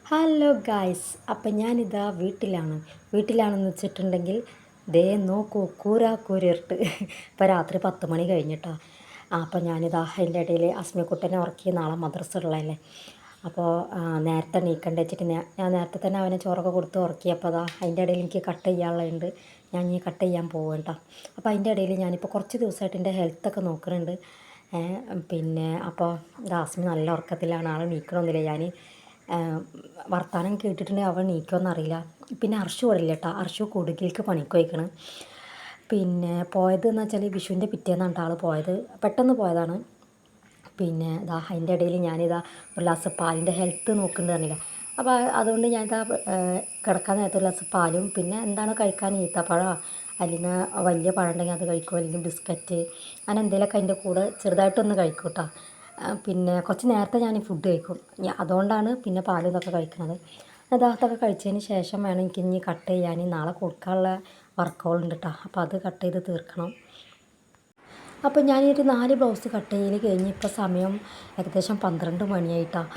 Hello guys, അപ്പം ഞാനിതാ വീട്ടിലാണെന്ന് വെച്ചിട്ടുണ്ടെങ്കിൽ ദേ നോക്കൂ കൂരാക്കൂരിട്ട് ഇപ്പോൾ രാത്രി 10 മണി കഴിഞ്ഞിട്ടോ. അപ്പം ഞാനിതാ അതിൻ്റെ ഇടയിൽ അസ്മിക്കുട്ടനെ ഉറക്കി നാളെ മദ്രസ ഉള്ളതല്ലേ. അപ്പോൾ നേരത്തെ എണീക്കണ്ട വെച്ചിട്ട് ഞാൻ നേരത്തെ തന്നെ അവനെ ചോറൊക്കെ കൊടുത്ത് ഉറക്കിയപ്പോൾ അതാ അതിൻ്റെ ഇടയിൽ എനിക്ക് കട്ട് ചെയ്യാനുള്ളതുണ്ട്. ഞാൻ ഈ കട്ട് ചെയ്യാൻ പോകും കേട്ടോ. അപ്പോൾ അതിൻ്റെ ഇടയിൽ ഞാനിപ്പോൾ കുറച്ച് ദിവസമായിട്ട് എൻ്റെ ഹെൽത്തൊക്കെ നോക്കുന്നുണ്ട്. പിന്നെ അപ്പോൾ ദാസ്മി നല്ല ഉറക്കത്തിലാണ്, ആൾ എണീക്കണമെന്നില്ല. ഞാൻ വർത്താനം കേട്ടിട്ടുണ്ടെങ്കിൽ അവൻ എണീക്കുമെന്നറിയില്ല. പിന്നെ അർഷു ഇവിടെ ഇല്ല കേട്ടോ. അർഷു കുടുകിലേക്ക് പണിക്ക് പോയിക്കണ്. പിന്നെ പോയത് എന്ന് വെച്ചാൽ വിഷുവിൻ്റെ പിറ്റേന്നാണ് ആൾ പോയത്, പെട്ടെന്ന് പോയതാണ്. പിന്നെ ഇതാ അതിൻ്റെ ഇടയിൽ ഞാനിതാ ഒരു ഗ്ലാസ് പാലിൻ്റെ ഹെൽത്ത് നോക്കുന്നുണ്ട് പറഞ്ഞില്ല. അപ്പോൾ അതുകൊണ്ട് ഞാനിതാ കിടക്കാൻ നേരത്തെ ഒരു ഗ്ലാസ് പാലും പിന്നെ എന്താണ് കഴിക്കാൻ ഈത്തപ്പഴമോ അല്ലെങ്കിൽ വലിയ പഴം ഉണ്ടെങ്കിൽ അത് കഴിക്കും, അല്ലെങ്കിൽ ബിസ്ക്കറ്റ് അങ്ങനെ എന്തെങ്കിലുമൊക്കെ അതിൻ്റെ കൂടെ ചെറുതായിട്ടൊന്ന് കഴിക്കും കേട്ടോ. പിന്നെ കുറച്ച് നേരത്തെ ഞാൻ ഫുഡ് കഴിക്കും, അതുകൊണ്ടാണ് പിന്നെ പാൽ ഇതൊക്കെ കഴിക്കുന്നത്. അതൊക്കെ കഴിച്ചതിന് ശേഷം വേണം എനിക്ക് ഇനി കട്ട് ചെയ്യാൻ. നാളെ കൊടുക്കാനുള്ള വർക്കുകളുണ്ട് കേട്ടോ. അപ്പോൾ അത് കട്ട് ചെയ്ത് തീർക്കണം. അപ്പോൾ ഞാനൊരു 4 ബ്ലൗസ് കട്ട് ചെയ്യൽ കഴിഞ്ഞ് ഇപ്പോൾ സമയം ഏകദേശം 12 മണിയായിട്ടാണ്.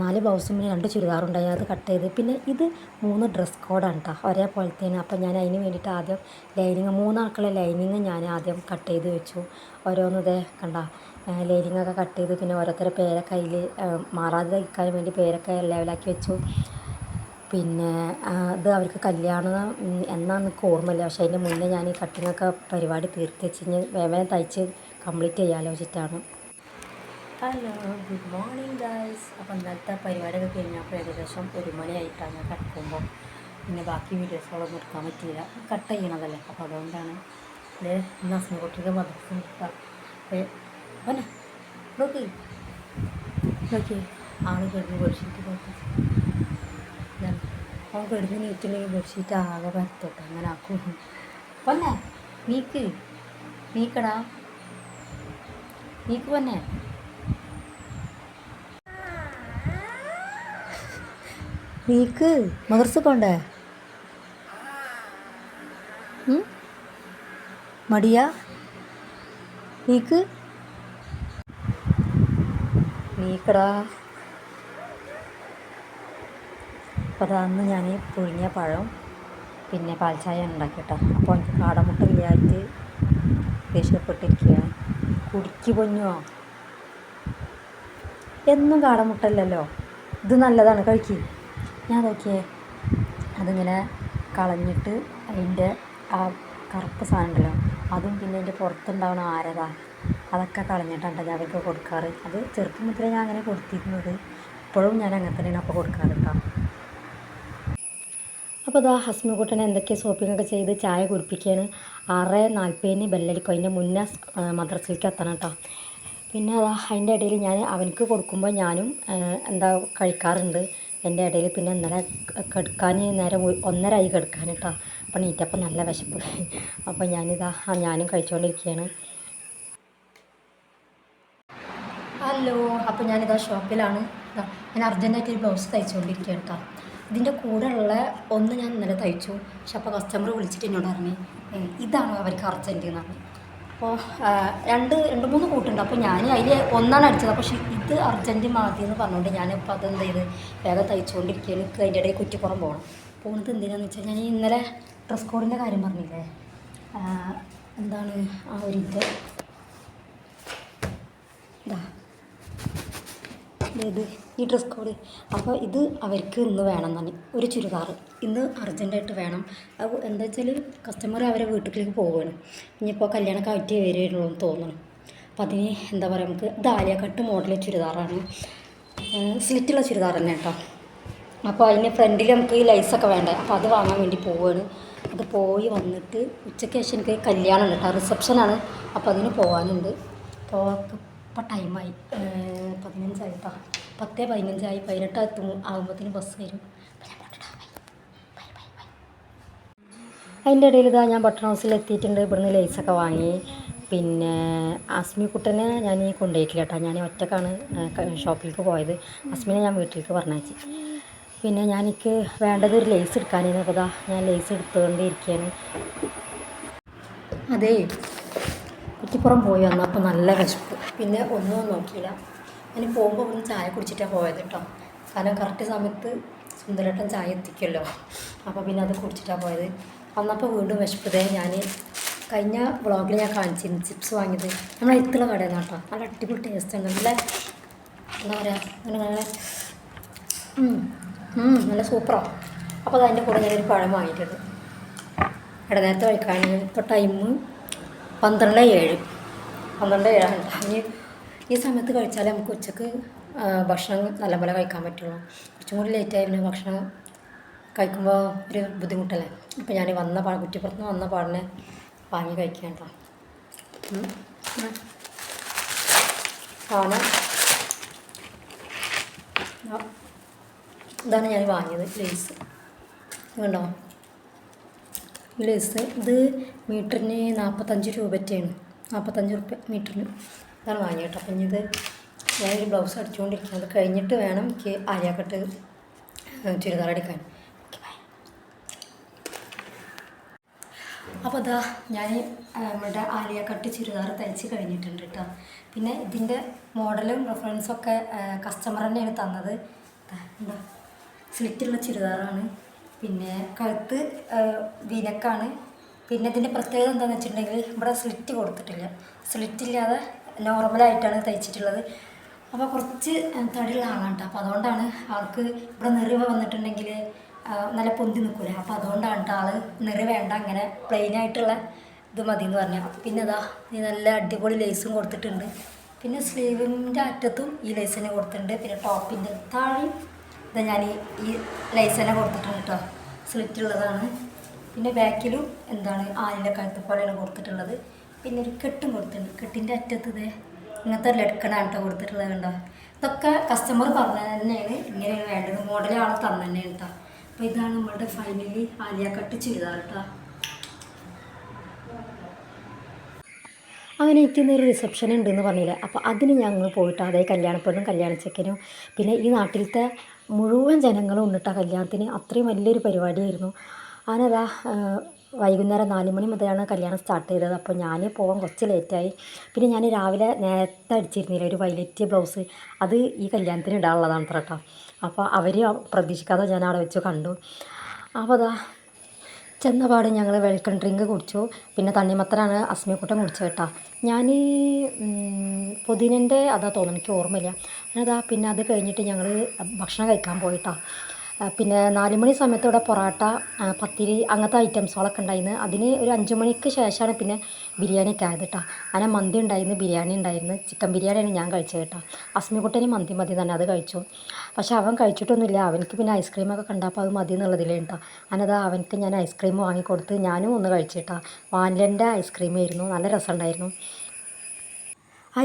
4 ബ്ലൗസും പിന്നെ 2 ചുരിദാറുണ്ടായി, അത് കട്ട് ചെയ്ത്. പിന്നെ ഇത് 3 ഡ്രസ് കോഡാണ് കേട്ടോ, ഒരേപോലത്തേന്. അപ്പോൾ ഞാൻ അതിന് വേണ്ടിയിട്ട് ആദ്യം ലൈനിങ് 3 ആൾക്കുള്ള ലൈനിങ് ഞാൻ ആദ്യം കട്ട് ചെയ്ത് വെച്ചു. ഓരോന്ന് ഇതേ കണ്ട ലൈനിങ്ങൊക്കെ കട്ട് ചെയ്ത് പിന്നെ ഓരോരുത്തരുടെ പേരൊക്കെ അതിൽ മാറാതെ തയ്ക്കാൻ വേണ്ടി പേരൊക്കെ ലെവലാക്കി വെച്ചു. പിന്നെ ഇത് അവർക്ക് കല്യാണം എന്നാന്ന് എനിക്ക് ഓർമ്മയില്ല, പക്ഷേ അതിൻ്റെ മുന്നേ ഞാൻ ഈ കട്ടിങ്ങൊക്കെ പരിപാടി തീർത്ത് വെച്ച് വേഗം തയ്ച്ച് കംപ്ലീറ്റ് ചെയ്യാമല്ലോ വെച്ചിട്ടാണ്. Hello, good morning guys. അപ്പോൾ ഇന്നത്തെ പരിപാടിയൊക്കെ കഴിഞ്ഞപ്പോൾ ഏകദേശം 1 മണിയായിട്ടാണ് ഞാൻ കിടക്കുമ്പോൾ. പിന്നെ ബാക്കി വീഡിയോസുകളൊന്നും എടുക്കാൻ പറ്റിയില്ല, കട്ട് ചെയ്യണതല്ലേ. അപ്പോൾ അതുകൊണ്ടാണ് ഇത് ഇന്ന് അസ്മിക്കുട്ടിക്ക് മദ്രസ അല്ലേ. നോക്കി ആൾ കിടന്ന് ബെഡ്ഷീറ്റ് നോക്കി, അവൻ കിടന്ന് നീറ്റില്ലെങ്കിൽ ബെഡ്ഷീറ്റ് ആകെ പരത്തോട്ടെ, അങ്ങനെ ആക്കും. പൊന്നെ നീക്കടാ, നീക്ക് പൊന്നെ. നീക്ക് മദർസ പോണ്ടേ? മടിയാ? നീക്കടാ. അപ്പോൾ അന്ന് ഞാൻ പുഴുങ്ങിയ പഴം പിന്നെ പാൽച്ചായ ഉണ്ടാക്കിയിട്ടോ. അപ്പോൾ എനിക്ക് കാടമുട്ട ഇല്ലായിട്ട് ദേഷ്യപ്പെട്ടിരിക്കുകയാണ്. കുടിക്ക് പൊന്നോ, എന്നും കാടമുട്ടല്ലല്ലോ, ഇത് നല്ലതാണ്, കഴിക്ക്. ഞാൻ നോക്കിയേ, അതിങ്ങനെ കളഞ്ഞിട്ട് അതിൻ്റെ ആ കറുപ്പ് സാധനം ഉണ്ടല്ലോ അതും പിന്നെ അതിൻ്റെ പുറത്തുണ്ടാവണ ആരതാ അതൊക്കെ കളഞ്ഞിട്ടുണ്ട് ഞാൻ അവർക്ക് കൊടുക്കാറ്. അത് ചെറുപ്പം മുതലേ ഞാൻ അങ്ങനെ കൊടുത്തിരുന്നത്, ഇപ്പോഴും ഞാൻ അങ്ങനെ തന്നെയാണ് അപ്പോൾ കൊടുക്കാറ് കേട്ടോ. അപ്പോൾ അതാ ഹസ്മിക്കുട്ടനെ എന്തൊക്കെയോ ഷോപ്പിങ്ങൊക്കെ ചെയ്ത് ചായ കുടിപ്പിക്കുകയാണ്. 6:40 ബെല്ലടിക്കും, അതിൻ്റെ മുന്നേ മദ്രസയിലേക്ക് എത്തണം കേട്ടോ. പിന്നെ അതാ അതിൻ്റെ ഇടയിൽ ഞാൻ അവനക്ക് കൊടുക്കുമ്പോൾ ഞാനും എന്താ കഴിക്കാറുണ്ട് എൻ്റെ ഇടയിൽ. പിന്നെ ഇന്നലെ കെടുക്കാൻ നേരം 1:30 കെടുക്കാൻ കേട്ടോ. അപ്പോൾ നീറ്റപ്പോൾ നല്ല വിശപ്പ്. അപ്പോൾ ഞാനും കഴിച്ചുകൊണ്ടിരിക്കുകയാണ്. ഹലോ, അപ്പോൾ ഞാനിതാ ഷോപ്പിലാണ്. ഞാൻ അർജൻറ്റായിട്ട് ഒരു ബ്ലൗസ് തയ്ച്ചുകൊണ്ടിരിക്കുകയാണ് കേട്ടോ. ഇതിൻ്റെ കൂടെ ഉള്ള ഒന്ന് ഞാൻ ഇന്നലെ തയ്ച്ചു, പക്ഷെ അപ്പോൾ കസ്റ്റമർ വിളിച്ചിട്ട് എന്നോട് പറഞ്ഞു ഇതാണ് അവർക്ക് അർജൻറ്റ് എന്ന് പറഞ്ഞു. അപ്പോൾ രണ്ട് മൂന്ന് കൂട്ടുണ്ട്. അപ്പോൾ ഞാൻ അതിൽ ഒന്നാണ് അടിച്ചത്, പക്ഷേ ഇത് അർജൻറ്റ് മതി എന്ന് പറഞ്ഞുകൊണ്ട് ഞാനിപ്പോൾ അതെന്ത് ചെയ്ത് വേഗം തയ്ച്ചുകൊണ്ടിരിക്കുകയാണ്. എനിക്ക് അതിൻ്റെ ഇടയിൽ കുറ്റിപ്പുറം പോകണം. പോകുന്നത് എന്തിനാന്ന് വെച്ചാൽ ഞാൻ ഇന്നലെ ഡ്രസ് കോഡിൻ്റെ കാര്യം പറഞ്ഞില്ലേ, എന്താണ് ആ ഒരു ഇത് ഈ ഡ്രസ് കോഡ്. അപ്പോൾ ഇത് അവർക്ക് ഇന്ന് വേണം തന്നെ ഒരു ചുരിദാർ, ഇന്ന് അർജൻറ്റായിട്ട് വേണം. അത് എന്താ വെച്ചാൽ കസ്റ്റമർ അവരെ വീട്ടിലേക്ക് പോവുകയാണ്, ഇനിയിപ്പോൾ കല്യാണമൊക്കെ ആയിട്ട് വരുള്ളൂ എന്ന് തോന്നുന്നു. അപ്പോൾ അതിന് എന്താ പറയുക, നമുക്ക് ദാലിയ കട്ട് മോഡൽ ചുരിദാറാണ്, സ്ലിറ്റുള്ള ചുരിദാർ തന്നെ കേട്ടോ. അപ്പോൾ അതിന് ഫ്രണ്ടിൽ നമുക്ക് ഈ ലൈസൊക്കെ വേണ്ടേ, അപ്പോൾ അത് വാങ്ങാൻ വേണ്ടി പോവുകയാണ്. അത് പോയി വന്നിട്ട് ഉച്ചയ്ക്ക് ശേഷം എനിക്ക് കല്യാണം ഉണ്ട് കേട്ടോ, റിസപ്ഷനാണ്. അപ്പോൾ അതിന് പോകാനുണ്ട്. അപ്പോൾ ടൈമായി 15 കേട്ടോ, 10:15 18 ആകുമ്പോഴത്തേന് ബസ് വരും. അതിൻ്റെ ഇടയിൽ ഇതാ ഞാൻ ബട്ടൺ ഹൗസിൽ എത്തിയിട്ടുണ്ട്. ഇവിടുന്ന് ലേസൊക്കെ വാങ്ങി. പിന്നെ അസ്മിക്കുട്ടനെ ഞാൻ കൊണ്ടുപോയിട്ടില്ല കേട്ടോ, ഞാൻ ഒറ്റക്കാണ് ഷോപ്പിലേക്ക് പോയത്. അസ്മിനെ ഞാൻ വീട്ടിലേക്ക് പറഞ്ഞയച്ചു. പിന്നെ എനിക്ക് വേണ്ടത് ഒരു ലേസ് എടുക്കാനായിരുന്നു. അപ്പോൾ ഞാൻ ലേസ് എടുത്തുകൊണ്ടിരിക്കുകയാണ്. അതേ കുറ്റിപ്പുറം പോയി വന്നപ്പോൾ നല്ല വിശപ്പ്, പിന്നെ ഒന്നും നോക്കിയില്ല. ഞാൻ പോകുമ്പോൾ ഒന്ന് ചായ കുടിച്ചിട്ടാണ് പോയത് കേട്ടോ. കാരണം കറക്റ്റ് സമയത്ത് സുന്ദരേട്ടൻ ചായ എത്തിക്കുമല്ലോ. അപ്പോൾ പിന്നെ അത് കുടിച്ചിട്ടാണ് പോയത്. വന്നപ്പോൾ വീണ്ടും വിശപ്പതേ. ഞാൻ കഴിഞ്ഞ വ്ളോഗിൽ ഞാൻ കാണിച്ചിരുന്നു ചിപ്സ് വാങ്ങിയത് നമ്മളെ ഇത്തുള്ള കടയിൽ നിന്നാട്ടോ. നല്ല അടിപൊളി ടേസ്റ്റ് ഉണ്ട്. നല്ല എന്താ പറയുക, അങ്ങനെ നല്ല സൂപ്പറാണ്. അപ്പോൾ അതിൻ്റെ കൂടെ ഞാനൊരു പഴം വാങ്ങിയിട്ടുണ്ട്. ഇവിടെ നേരത്തെ കഴിക്കാൻ ഇപ്പോൾ ടൈം 12:07. 12:07 ഇനി ഈ സമയത്ത് കഴിച്ചാലേ നമുക്ക് ഉച്ചക്ക് ഭക്ഷണം നല്ലപോലെ കഴിക്കാൻ പറ്റുള്ളൂ. കുറച്ചും കൂടി ലേറ്റായി പിന്നെ ഭക്ഷണം കഴിക്കുമ്പോൾ ഒരു ബുദ്ധിമുട്ടല്ലേ. അപ്പോൾ ഞാൻ കുറ്റിപ്പുറത്ത് വന്ന പാടിനെ വാങ്ങി കഴിക്കാൻ കേട്ടോ. സാധനം ഇതാണ് ഞാൻ വാങ്ങിയത്. ലേസ് കണ്ടോ, ഈ ലേസ് ഇത് മീറ്ററിന് 45 രൂപയാണ്. 45 റുപ്യ മീറ്ററിന് ഇതാണ് വാങ്ങിയത് കേട്ടോ. അപ്പം ഇനി ഇത് ഞാനൊരു ബ്ലൗസ് അടിച്ചുകൊണ്ടിരിക്കുന്നത് കഴിഞ്ഞിട്ട് വേണം എനിക്ക് ആലിയക്കട്ട് ചുരിദാർ അടിക്കാൻ. അപ്പോൾ അതാ ഞാൻ നമ്മുടെ ആലിയക്കട്ട് ചുരിദാർ തയ്ച്ച് കഴിഞ്ഞിട്ടുണ്ട് കേട്ടോ. പിന്നെ ഇതിൻ്റെ മോഡലും റെഫറൻസൊക്കെ കസ്റ്റമർ തന്നെയാണ് തന്നത്. എന്താ സ്ലിറ്റുള്ള ചുരിദാറാണ്. പിന്നെ കഴുത്ത് വീനക്കാണ്. പിന്നെ ഇതിൻ്റെ പ്രത്യേകത എന്താണെന്ന് വെച്ചിട്ടുണ്ടെങ്കിൽ ഇവിടെ സ്ലിറ്റ് കൊടുത്തിട്ടില്ല. സ്ലിറ്റില്ലാതെ നോർമലായിട്ടാണ് തയ്ച്ചിട്ടുള്ളത്. അപ്പോൾ കുറച്ച് തടിയുള്ള ആളാണ് കേട്ടോ. അപ്പോൾ അതുകൊണ്ടാണ് ആൾക്ക് ഇവിടെ നെറിവ് വന്നിട്ടുണ്ടെങ്കിൽ നല്ല പൊന്തി നിൽക്കില്ല. അപ്പോൾ അതുകൊണ്ടാണ് കേട്ടോ ആൾ നെറി വേണ്ട, അങ്ങനെ പ്ലെയിനായിട്ടുള്ള ഇത് മതി എന്ന് പറഞ്ഞു. അപ്പോൾ പിന്നെ അതാ ഈ നല്ല അടിപൊളി ലേസും കൊടുത്തിട്ടുണ്ട്. പിന്നെ സ്ലീവിൻ്റെ അറ്റത്തും ഈ ലേസ് തന്നെ കൊടുത്തിട്ടുണ്ട്. പിന്നെ ടോപ്പിൻ്റെ താഴെയും ഇതാ ഞാൻ ഈ ലേസ് തന്നെ കൊടുത്തിട്ടുണ്ട് കേട്ടോ. സ്ലിറ്റുള്ളതാണ്. പിന്നെ ബാക്കിലും എന്താണ് ആലിൻ്റെ കഴുത്ത് പോലെയാണ് കൊടുത്തിട്ടുള്ളത്. പിന്നെ ഒരു കെട്ടും കൊടുത്തിട്ടുണ്ട്. കെട്ടിൻ്റെ അറ്റത്ത് ഇതേ ഇങ്ങനത്തെ ലഡ്ക്കണാണ് കേട്ടോ കൊടുത്തിട്ടുള്ളത്. കണ്ടോ, ഇതൊക്കെ കസ്റ്റമർ പറഞ്ഞ തന്നെയാണ് ഇങ്ങനെയാണ് വേണ്ടത്. മോഡൽ ആൾ തന്നെ തന്നെയാണ് കേട്ടോ. അപ്പോൾ ഇതാണ് നമ്മളുടെ ഫൈനലി ആലിയ കട്ട് ചുരിദാർ കേട്ടോ. അങ്ങനെ എനിക്കിന്നൊരു റിസപ്ഷൻ ഉണ്ടെന്ന് പറഞ്ഞില്ലേ. അപ്പോൾ അതിന് ഞങ്ങൾ പോയിട്ട് അതേ കല്യാണപ്പെണ്ണും കല്യാണച്ചക്കനും പിന്നെ ഈ നാട്ടിലത്തെ മുഴുവൻ ജനങ്ങളും ഉണ്ടിട്ടാ കല്യാണത്തിന്. അത്രയും വലിയൊരു പരിപാടിയായിരുന്നു. അങ്ങനെതാ വൈകുന്നേരം 4 മണി മുതലാണ് കല്യാണം സ്റ്റാർട്ട് ചെയ്തത്. അപ്പോൾ ഞാൻ പോകാൻ കുറച്ച് ലേറ്റായി. പിന്നെ ഞാൻ രാവിലെ നേരത്തെ അടിച്ചിരുന്നില്ല ഒരു വയലറ്റ് ബ്ലൗസ്. അത് ഈ കല്യാണത്തിന് ഇടാനുള്ളതാണ് കേട്ടോ. അപ്പോൾ അവർ പ്രതീക്ഷിക്കാതെ ഞാൻ അവിടെ വെച്ച് കണ്ടു. അപ്പോൾ അതാ ചെന്നപാട് ഞങ്ങൾ വെൽക്കം ഡ്രിങ്ക് കുടിച്ചു. പിന്നെ തണ്ണിമത്തനാണ് അസ്മിക്കുട്ടൻ കുടിച്ചത് കേട്ടോ. ഞാൻ പുതിനൻ്റെ അതാ തോന്നുന്നു, എനിക്ക് ഓർമ്മയില്ല. അതാ പിന്നെ അത് കഴിഞ്ഞിട്ട് ഞങ്ങൾ ഭക്ഷണം കഴിക്കാൻ പോയിട്ടോ. പിന്നെ 4 മണി സമയത്ത് ഇവിടെ പൊറോട്ട, പത്തിരി അങ്ങനത്തെ ഐറ്റംസുകളൊക്കെ ഉണ്ടായിരുന്നു. അതിന് ഒരു 5 മണിക്ക് ശേഷമാണ് പിന്നെ ബിരിയാണിയൊക്കെ ആയത് കേട്ടോ. അങ്ങനെ മന്തി ഉണ്ടായിരുന്നു, ബിരിയാണി ഉണ്ടായിരുന്നു. ചിക്കൻ ബിരിയാണിയാണ് ഞാൻ കഴിച്ചത് കേട്ടോ. അസ്മിക്കുട്ടന് മന്തി മതി തന്നെ അത് കഴിച്ചു. പക്ഷെ അവൻ കഴിച്ചിട്ടൊന്നുമില്ല. അവനക്ക് പിന്നെ ഐസ്ക്രീമൊക്കെ കണ്ടപ്പോൾ അത് മതി എന്നുള്ളതിലേ കേട്ടോ. അങ്ങനത് അവനക്ക് ഞാൻ ഐസ്ക്രീം വാങ്ങിക്കൊടുത്ത് ഞാനും ഒന്ന് കഴിച്ചു കേട്ടോ. വാനിലൻ്റെ ഐസ്ക്രീമായിരുന്നു, നല്ല രസമുണ്ടായിരുന്നു.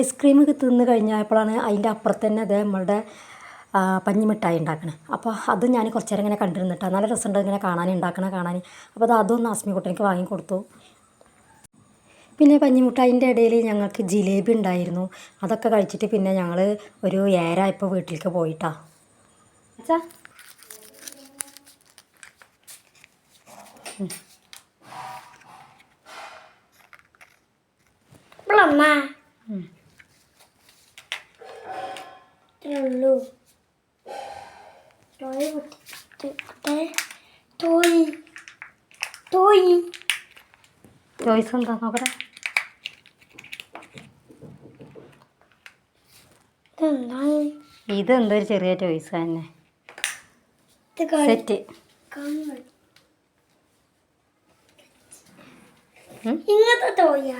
ഐസ്ക്രീം തിന്ന് കഴിഞ്ഞപ്പോഴാണ് അതിൻ്റെ അപ്പുറത്ത് തന്നെ അതേ നമ്മളുടെ പഞ്ഞിമിഠായി ഉണ്ടാക്കണേ. അപ്പോൾ അത് ഞാൻ കുറച്ച് നേരം ഇങ്ങനെ കണ്ടിരുന്നിട്ടാണ്. നല്ല രസമുണ്ട് ഇങ്ങനെ കാണാൻ. അപ്പോൾ അതൊന്ന് അസ്മിക്കുട്ടനിക്ക് വാങ്ങിക്കൊടുത്തു. പിന്നെ പഞ്ഞിമിഠായിൻ്റെ ഇടയിൽ ഞങ്ങൾക്ക് ജിലേബി ഉണ്ടായിരുന്നു. അതൊക്കെ കഴിച്ചിട്ട് പിന്നെ ഞങ്ങൾ ഒരു 7 വീട്ടിലേക്ക് പോയിട്ടാ. അച്ഛാ ചോയ്സ് എന്താ നോക്കട്ടെ. ഇതെന്തൊരു ചെറിയ ചോയ്സ് തന്നെ. സെറ്റ് ഇങ്ങനത്തെ തോയ